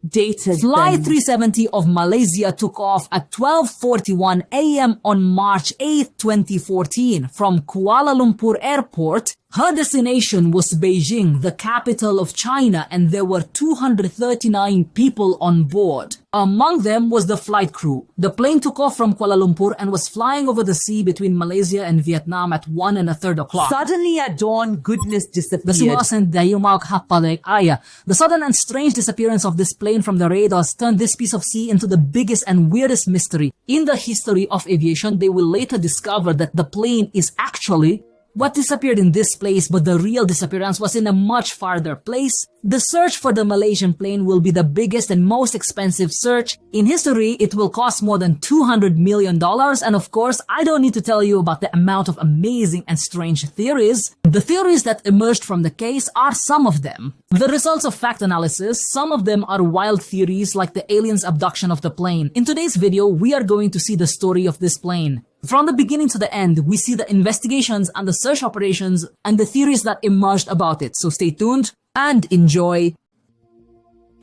dated Flight 370 of Malaysia took off at 12:41 a.m. on March 8, 2014 from Kuala Lumpur Airport. Her destination was Beijing, the capital of China, and there were 239 people on board. Among them was the flight crew. The plane took off from Kuala Lumpur and was flying over the sea between Malaysia and Vietnam at 1:03 o'clock. Suddenly at dawn, goodness disappeared. The sudden and strange disappearance of this plane from the radars turned this piece of sea into the biggest and weirdest mystery in the history of aviation. They will later discover that the plane is actually what disappeared in this place, but the real disappearance was in a much farther place. The search for the Malaysian plane will be the biggest and most expensive search in history. It will cost more than $200 million. And of course, I don't need to tell you about the amount of amazing and strange theories. The theories that emerged from the case are some of them. The results of fact analysis, some of them are wild theories like the aliens' abduction of the plane. In today's video, we are going to see the story of this plane. From the beginning to the end, we see the investigations and the search operations and the theories that emerged about it. So stay tuned and enjoy.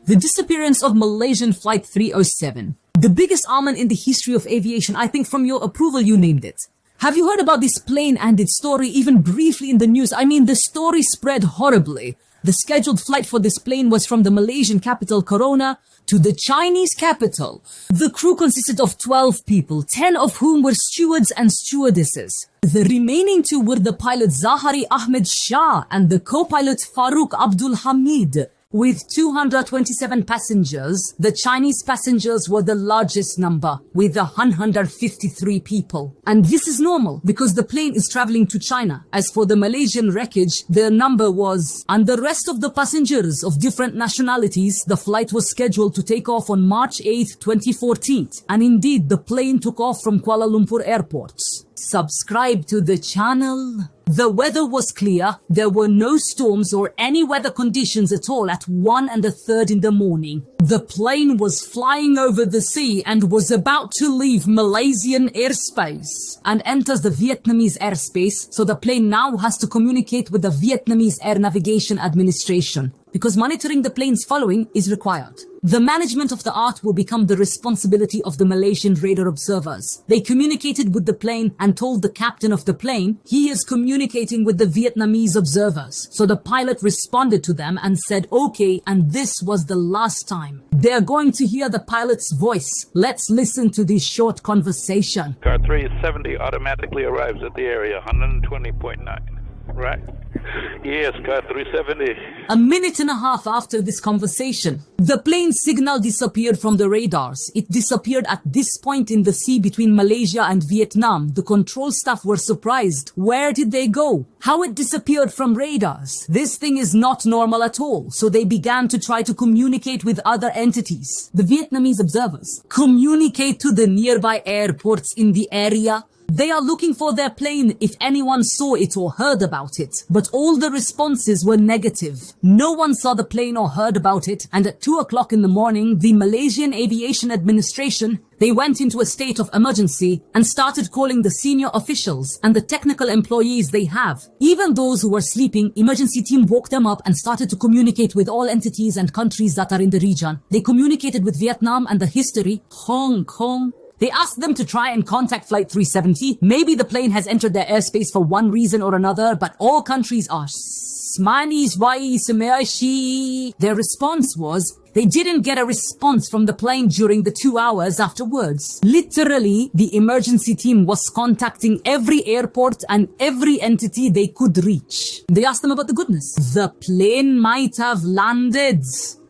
The disappearance of Malaysian Flight 307. The biggest omen in the history of aviation. I think from your approval you named it. Have you heard about this plane and its story even briefly in the news? I mean, the story spread horribly. The scheduled flight for this plane was from the Malaysian capital Corona to the Chinese capital. The crew consisted of 12 people, 10 of whom were stewards and stewardesses. The remaining 2 were the pilot Zahari Ahmed Shah and the co-pilot Farouk Abdul Hamid. With 227 passengers, the Chinese passengers were the largest number, with 153 people. And this is normal, because the plane is traveling to China. As for the Malaysian wreckage, their number was... And the rest of the passengers of different nationalities, the flight was scheduled to take off on March 8, 2014. And indeed, the plane took off from Kuala Lumpur Airport. Subscribe to the channel. The weather was clear. There were no storms or any weather conditions at all at 1:03 in the morning. The plane was flying over the sea and was about to leave Malaysian airspace and enters the Vietnamese airspace. So the plane now has to communicate with the Vietnamese Air Navigation Administration, because monitoring the plane's following is required. The management of the art will become the responsibility of the Malaysian radar observers. They communicated with the plane and told the captain of the plane he is communicating with the Vietnamese observers. So the pilot responded to them and said okay, and this was the last time. They're going to hear the pilot's voice. Let's listen to this short conversation. Car 370 automatically arrives at the area, 120.9. Right. Yes, car 370. A minute and a half after this conversation, the plane's signal disappeared from the radars. It disappeared at this point in the sea between Malaysia and Vietnam. The control staff were surprised. Where did they go? How it disappeared from radars? This thing is not normal at all. So they began to try to communicate with other entities. The Vietnamese observers communicate to the nearby airports in the area. They are looking for their plane if anyone saw it or heard about it. But all the responses were negative. No one saw the plane or heard about it. And at 2 o'clock in the morning, the Malaysian Aviation Administration, they went into a state of emergency and started calling the senior officials and the technical employees they have. Even those who were sleeping, emergency team woke them up and started to communicate with all entities and countries that are in the region. They communicated with Vietnam and the history, Hong Kong. They asked them to try and contact Flight 370. Maybe the plane has entered their airspace for one reason or another, but all countries are Their response was, they didn't get a response from the plane during the 2 hours afterwards. Literally, the emergency team was contacting every airport and every entity they could reach. They asked them about the goodness. The plane might have landed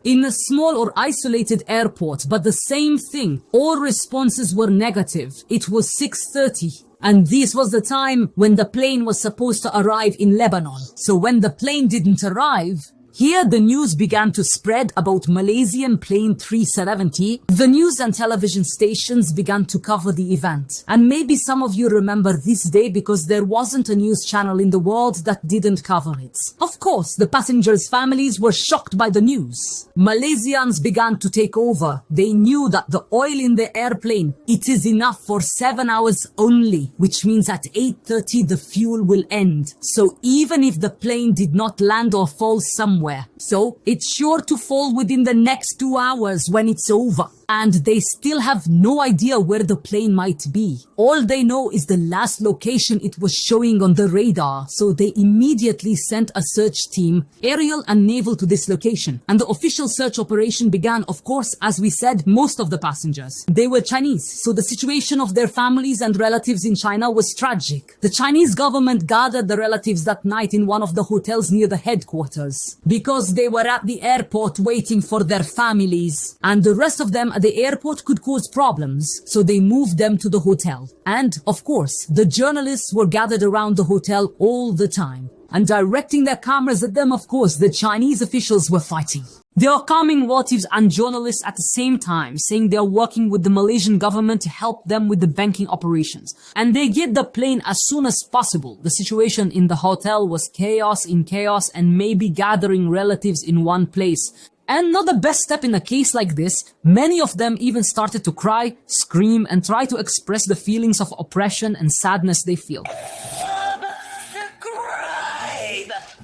in a small or isolated airport, but the same thing. All responses were negative. It was 6:30. And this was the time when the plane was supposed to arrive in Lebanon. So when the plane didn't arrive, here the news began to spread about Malaysian plane 370. The news and television stations began to cover the event. And maybe some of you remember this day because there wasn't a news channel in the world that didn't cover it. Of course, the passengers' families were shocked by the news. Malaysians began to take over. They knew that the oil in the airplane, it is enough for 7 hours only, which means at 8:30 the fuel will end. So even if the plane did not land or fall somewhere, somewhere. So it's sure to fall within the next 2 hours when it's over. And they still have no idea where the plane might be. All they know is the last location it was showing on the radar. So they immediately sent a search team, aerial and naval, to this location. And the official search operation began, of course, as we said, most of the passengers. They were Chinese, so the situation of their families and relatives in China was tragic. The Chinese government gathered the relatives that night in one of the hotels near the headquarters because they were at the airport waiting for their families, and the rest of them at the airport could cause problems, so they moved them to the hotel. And, of course, the journalists were gathered around the hotel all the time, and directing their cameras at them, of course, the Chinese officials were fighting. They are calming relatives and journalists at the same time, saying they are working with the Malaysian government to help them with the banking operations. And they get the plane as soon as possible. The situation in the hotel was chaos in chaos, and maybe gathering relatives in one place. And not the best step in a case like this. Many of them even started to cry, scream, and try to express the feelings of oppression and sadness they feel. Subscribe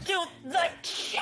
to the channel.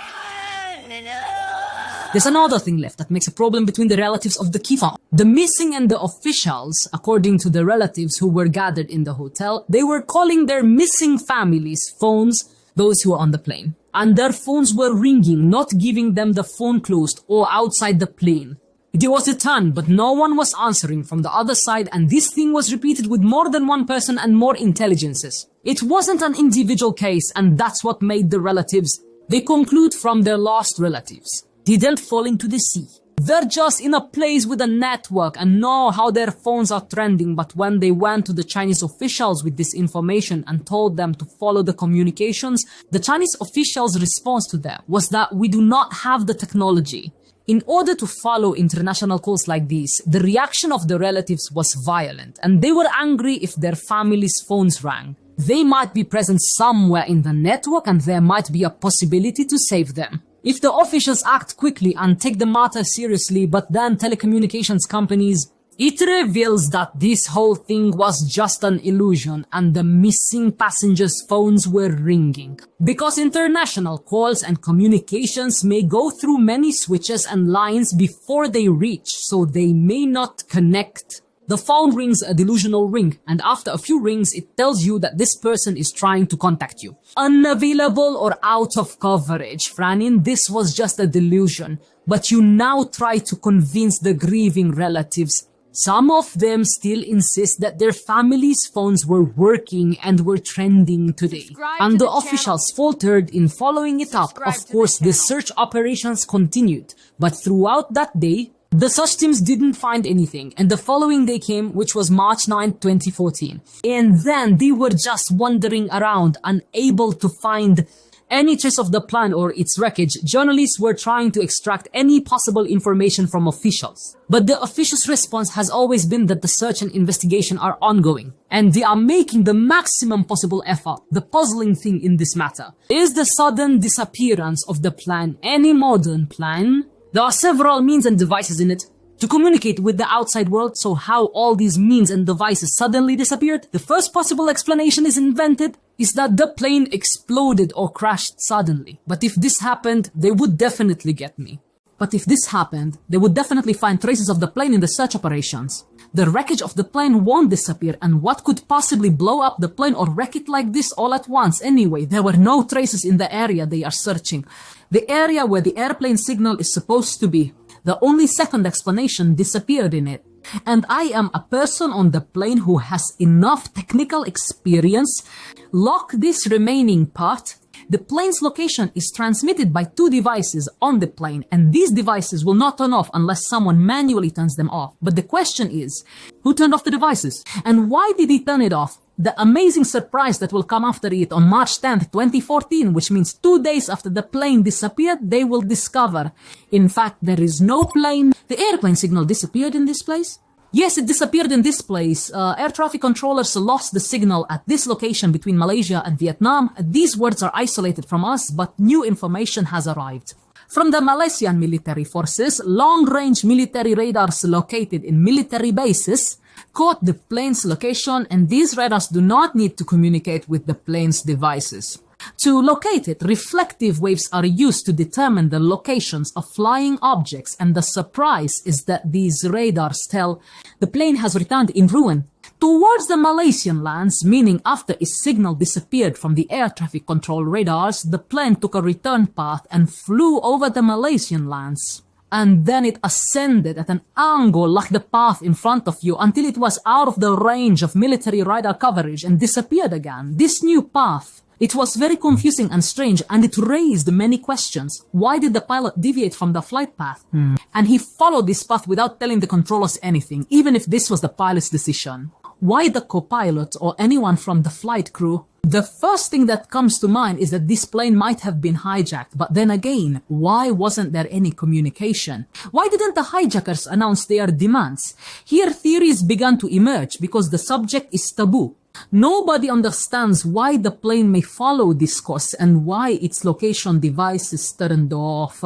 There's another thing left that makes a problem between the relatives of the key found. The missing and the officials, according to the relatives who were gathered in the hotel, they were calling their missing families' phones, those who were on the plane. And their phones were ringing, not giving them the phone closed or outside the plane. It was a ton, but no one was answering from the other side, and this thing was repeated with more than one person and more intelligences. It wasn't an individual case, and that's what made the relatives, they conclude from their lost relatives, didn't fall into the sea. They're just in a place with a network and know how their phones are trending, but when they went to the Chinese officials with this information and told them to follow the communications, the Chinese officials' response to them was that we do not have the technology. In order to follow international calls like these, the reaction of the relatives was violent, and they were angry if their family's phones rang. They might be present somewhere in the network and there might be a possibility to save them. If the officials act quickly and take the matter seriously, but then telecommunications companies, it reveals that this whole thing was just an illusion and the missing passengers' phones were ringing. Because international calls and communications may go through many switches and lines before they reach, so they may not connect. The phone rings a delusional ring, and after a few rings, it tells you that this person is trying to contact you. Unavailable or out of coverage, Franin, this was just a delusion. But you now try to convince the grieving relatives. Some of them still insist that their family's phones were working and were trending today. And the officials faltered in following it up. Of course, the search operations continued, but throughout that day, the search teams didn't find anything, and the following day came, which was March 9, 2014. And then they were just wandering around, unable to find any trace of the plane or its wreckage. Journalists were trying to extract any possible information from officials. But the officials' response has always been that the search and investigation are ongoing, and they are making the maximum possible effort. The puzzling thing in this matter is the sudden disappearance of the plane. Any modern plane, there are several means and devices in it to communicate with the outside world, so how all these means and devices suddenly disappeared? The first possible explanation is that the plane exploded or crashed suddenly. But if this happened, they would definitely get me. But if this happened, they would definitely find traces of the plane in the search operations. The wreckage of the plane won't disappear, and what could possibly blow up the plane or wreck it like this all at once? Anyway, there were no traces in the area they are searching. The area where the airplane signal is supposed to be. The only second explanation disappeared in it. And I am a person on the plane who has enough technical experience. Lock this remaining part. The plane's location is transmitted by two devices on the plane, and these devices will not turn off unless someone manually turns them off. But the question is, who turned off the devices? And why did he turn it off? The amazing surprise that will come after it on March 10th, 2014, which means 2 days after the plane disappeared, they will discover. In fact, there is no plane. The airplane signal disappeared in this place. Yes, it disappeared in this place. Air traffic controllers lost the signal at this location between Malaysia and Vietnam. These words are isolated from us, but new information has arrived. From the Malaysian military forces, long-range military radars located in military bases caught the plane's location, and these radars do not need to communicate with the plane's devices. To locate it, reflective waves are used to determine the locations of flying objects, and the surprise is that these radars tell the plane has returned in ruin towards the Malaysian lands, meaning after its signal disappeared from the air traffic control radars, the plane took a return path and flew over the Malaysian lands. And then it ascended at an angle like the path in front of you until it was out of the range of military radar coverage and disappeared again. This new path, it was very confusing and strange, and it raised many questions. Why did the pilot deviate from the flight path? And he followed this path without telling the controllers anything, even if this was the pilot's decision. Why the co-pilot or anyone from the flight crew? The first thing that comes to mind is that this plane might have been hijacked, but then again, why wasn't there any communication? Why didn't the hijackers announce their demands? Here theories began to emerge because the subject is taboo. Nobody understands why the plane may follow this course and why its location device is turned off.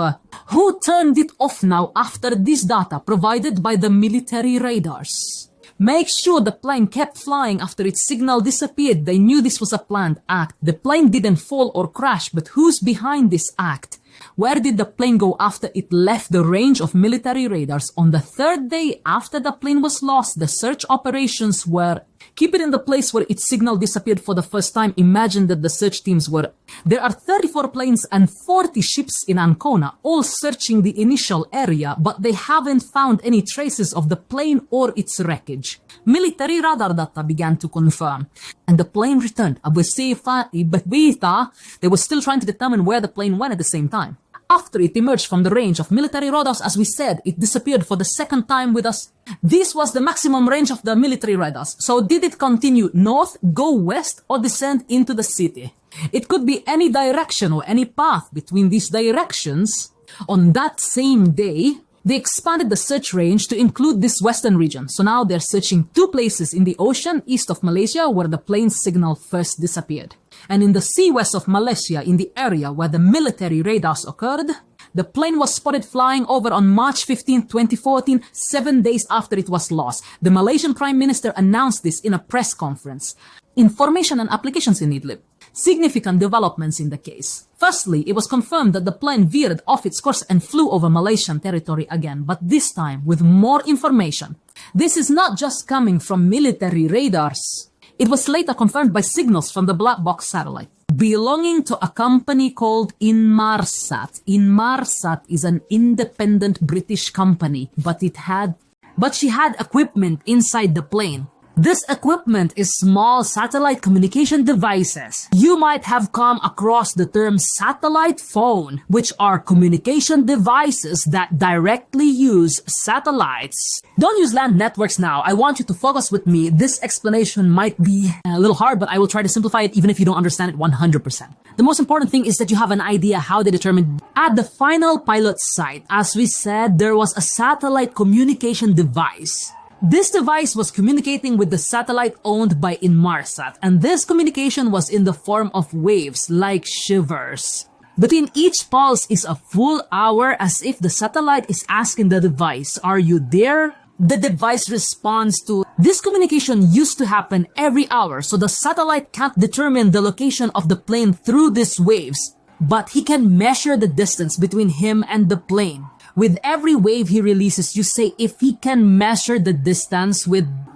Who turned it off now after this data provided by the military radars? Make sure the plane kept flying after its signal disappeared. They knew this was a planned act. The plane didn't fall or crash, but who's behind this act? Where did the plane go after it left the range of military radars? On the third day after the plane was lost, the search operations were keep it in the place where its signal disappeared for the first time. Imagine that the search teams were... There are 34 planes and 40 ships in Ancona, all searching the initial area, but they haven't found any traces of the plane or its wreckage. Military radar data began to confirm, and the plane returned. They were still trying to determine where the plane went at the same time. After it emerged from the range of military radars, as we said, it disappeared for the second time with us. This was the maximum range of the military radars. So did it continue north, go west, or descend into the city? It could be any direction or any path between these directions. On that same day, they expanded the search range to include this western region. So now they're searching two places in the ocean east of Malaysia where the plane's signal first disappeared. And in the sea west of Malaysia, in the area where the military radars occurred, the plane was spotted flying over on March 15, 2014, 7 days after it was lost. The Malaysian Prime Minister announced this in a press conference. Information and applications in Idlib. Significant developments in the case. Firstly, it was confirmed that the plane veered off its course and flew over Malaysian territory again, but this time with more information. This is not just coming from military radars. It was later confirmed by signals from the black box satellite belonging to a company called Inmarsat. Inmarsat is an independent British company, but she had equipment inside the plane. This equipment is small satellite communication devices. You might have come across the term satellite phone, which are communication devices that directly use satellites. Don't use land networks now. I want you to focus with me. This explanation might be a little hard, but I will try to simplify it even if you don't understand it 100%. The most important thing is that you have an idea how they determined. At the final pilot site, as we said, there was a satellite communication device. This device was communicating with the satellite owned by Inmarsat, and this communication was in the form of waves, like shivers. Between each pulse is a full hour, as if the satellite is asking the device, "Are you there?" The device responds to... This communication used to happen every hour, so the satellite can't determine the location of the plane through these waves, but he can measure the distance between him and the plane. With every wave he releases, you say if he can measure the distance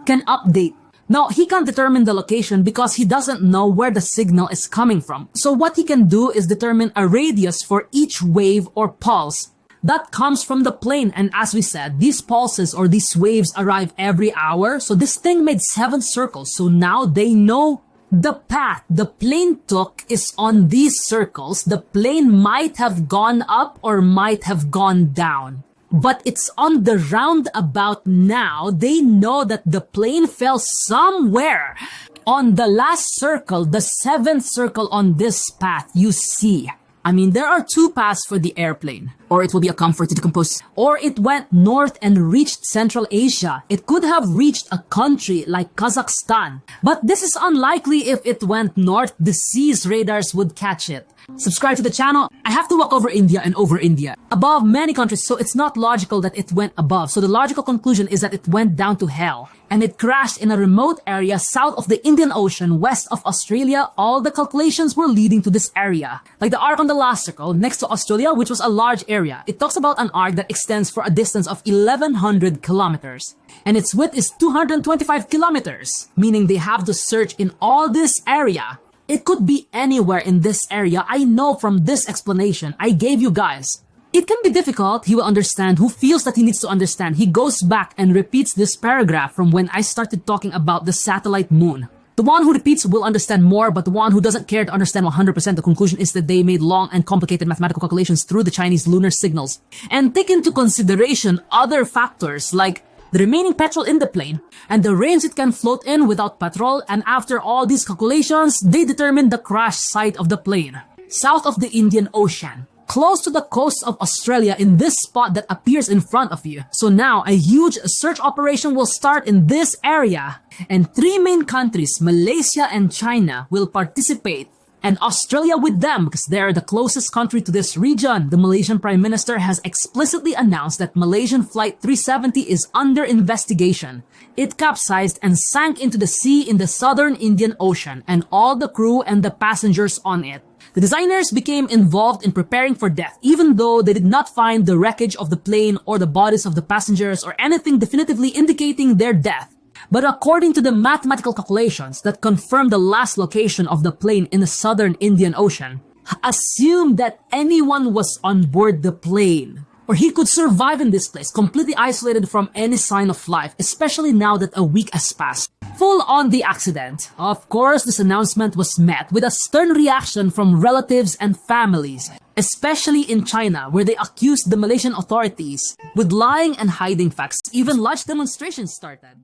can update. Now, he can't determine the location because he doesn't know where the signal is coming from. So what he can do is determine a radius for each wave or pulse that comes from the plane. And as we said, these pulses or these waves arrive every hour. So this thing made 7 circles. So now they know the path the plane took is on these circles. The plane might have gone up or might have gone down, but it's on the roundabout now. They know that the plane fell somewhere on the last circle, the 7th circle on this path you see. I mean, there are 2 paths for the airplane. Or it will be a comfort to decompose. Or it went north and reached Central Asia. It could have reached a country like Kazakhstan. But this is unlikely. If it went north, the sea's radars would catch it. Subscribe to the channel. I have to walk over India and over India. Above many countries, so it's not logical that it went above. So the logical conclusion is that it went down to hell. And it crashed in a remote area south of the Indian Ocean, west of Australia. All the calculations were leading to this area. Like the arc on the last circle, next to Australia, which was a large area. It talks about an arc that extends for a distance of 1,100 kilometers. And its width is 225 kilometers, meaning they have to search in all this area. It could be anywhere in this area. I know from this explanation I gave you guys. It can be difficult. He will understand who feels that he needs to understand. He goes back and repeats this paragraph from when I started talking about the satellite moon. The one who repeats will understand more, but the one who doesn't care to understand 100%, the conclusion is that they made long and complicated mathematical calculations through the Chinese lunar signals and take into consideration other factors like the remaining petrol in the plane, and the range it can float in without petrol, and after all these calculations, they determined the crash site of the plane, south of the Indian Ocean, close to the coast of Australia in this spot that appears in front of you. So now, a huge search operation will start in this area, and 3 main countries, Malaysia and China, will participate. And Australia with them because they're the closest country to this region. The Malaysian Prime Minister has explicitly announced that Malaysian Flight 370 is under investigation. It capsized and sank into the sea in the southern Indian Ocean, and all the crew and the passengers on it. The designers became involved in preparing for death, even though they did not find the wreckage of the plane or the bodies of the passengers or anything definitively indicating their death. But according to the mathematical calculations that confirm the last location of the plane in the southern Indian Ocean, assume that anyone was on board the plane, or he could survive in this place, completely isolated from any sign of life, especially now that a week has passed. Full on the accident. Of course, this announcement was met with a stern reaction from relatives and families, especially in China, where they accused the Malaysian authorities with lying and hiding facts. Even large demonstrations started.